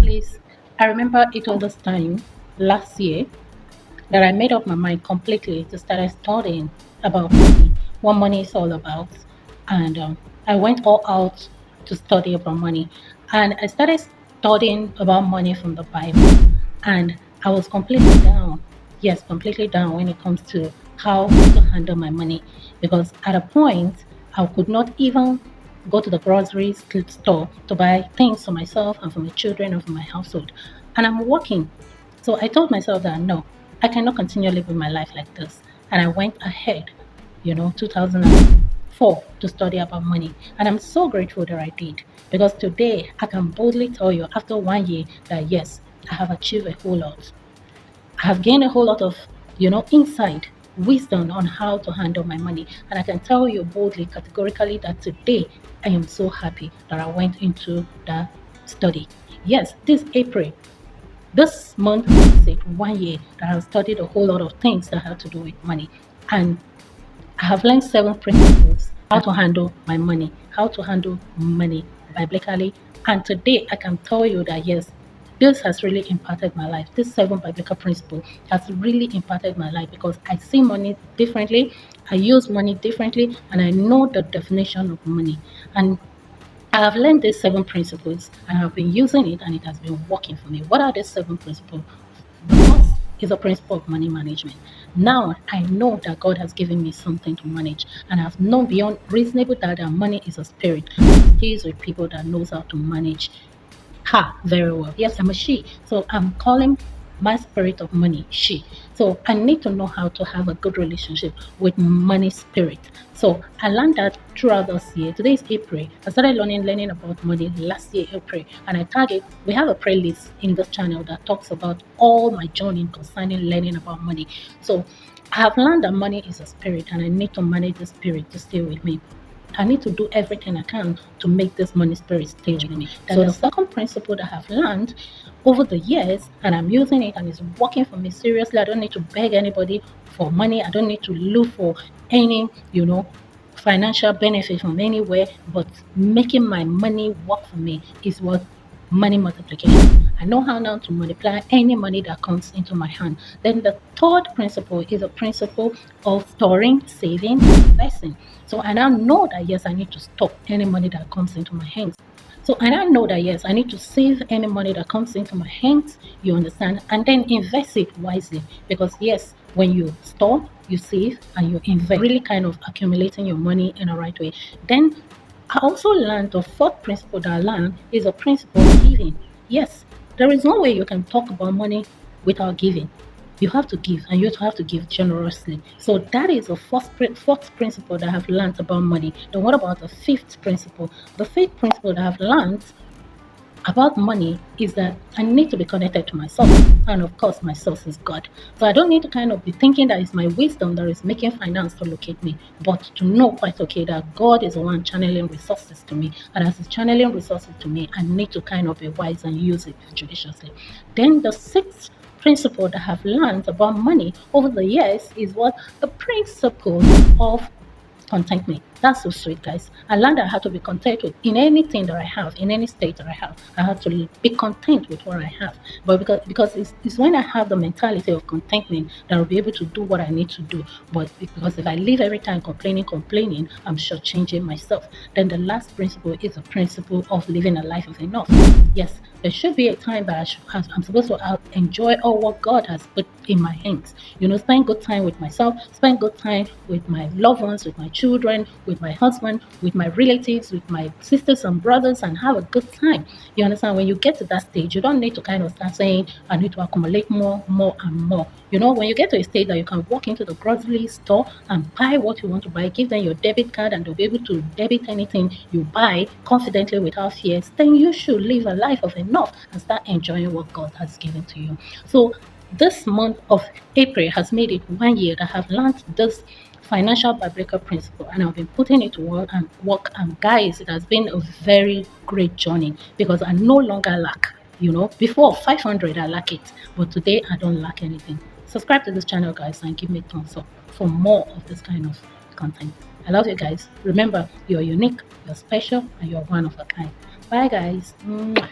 please. I remember it was this time last year that I made up my mind completely to start studying about money, what money is all about. And I went all out to study about money. And I started studying about money from the Bible. And I was completely down. Yes, completely down when it comes to how to handle my money. Because at a point, I could not even go to the grocery store to buy things for myself and for my children and for my household. And I'm working. So I told myself that no, I cannot continue living my life like this. And I went ahead, 2004 to study about money. And I'm so grateful that I did because today I can boldly tell you after 1 year that yes, I have achieved a whole lot. I have gained a whole lot of, insight, wisdom on how to handle my money. And I can tell you boldly, categorically, that today I am so happy that I went into that study. Yes, this April, this month makes it 1 year that I've studied a whole lot of things that have to do with money. And I have learned 7 principles how to handle my money, how to handle money biblically. And today I can tell you that yes, this has really impacted my life. This 7 biblical principle has really impacted my life because I see money differently, I use money differently, and I know the definition of money. And I have learned these 7 principles and I've been using it and it has been working for me. What are these 7 principles? The first is a principle of money management. Now I know that God has given me something to manage, and I've known beyond reasonable doubt that money is a spirit. It stays with people that knows how to manage her very well. Yes, I'm a she. So I'm calling my spirit of money she. So I need to know how to have a good relationship with money spirit. So I learned that throughout this year. Today is April. I started learning about money last year, April. And I target we have a playlist in this channel that talks about all my journey concerning learning about money. So I have learned that money is a spirit and I need to manage the spirit to stay with me. I need to do everything I can to make this money spirit stay with me. So the second principle that I've learned over the years, and I'm using it and it's working for me seriously. I don't need to beg anybody for money. I don't need to look for any, financial benefit from anywhere, but making my money work for me is what money multiplication. I know how now to multiply any money that comes into my hand. Then the third principle is a principle of storing, saving, investing. So I now know that yes, I need to stop any money that comes into my hands. So I now know that yes, I need to save any money that comes into my hands, you understand, and then invest it wisely. Because yes, when you store, you save, and you invest, really kind of accumulating your money in a right way. Then I also learned the fourth principle that I learned is a principle of giving. Yes, there is no way you can talk about money without giving. You have to give and you have to give generously. So that is the fourth principle that I have learned about money. Then what about the fifth principle? The fifth principle that I've learned about money is that I need to be connected to myself. And of course, my source is God. So I don't need to kind of be thinking that it's my wisdom that is making finance to locate me, but to know quite okay that God is the one channeling resources to me. And as He's channeling resources to me, I need to kind of be wise and use it judiciously. Then the sixth principle that I've learned about money over the years is what the principle of contentment. That's so sweet, guys. I learned I have to be content with in anything that I have, in any state that I have. I have to be content with what I have. But because it's when I have the mentality of contentment that I'll be able to do what I need to do. But because if I live every time complaining, I'm shortchanging myself. Then the last principle is the principle of living a life of enough. Yes, there should be a time that I'm supposed to enjoy all what God has put in my hands. Spend good time with myself, spend good time with my loved ones, with my children, with my husband, with my relatives, with my sisters and brothers, and have a good time. You understand? When you get to that stage, you don't need to kind of start saying, I need to accumulate more, more, and more. When you get to a stage that you can walk into the grocery store and buy what you want to buy, give them your debit card and they'll be able to debit anything you buy confidently without fears, then you should live a life of enough and start enjoying what God has given to you. So this month of April has made it 1 year that I have learned this financial biblical principle and I've been putting it to work and guys, it has been a very great journey because I no longer lack. Before 500 I lack it, but today I don't lack anything. Subscribe to this channel, guys, and give me a thumbs up for more of this kind of content. I love you guys. Remember, you're unique, you're special, and you're one of a kind. Bye, guys. Mwah.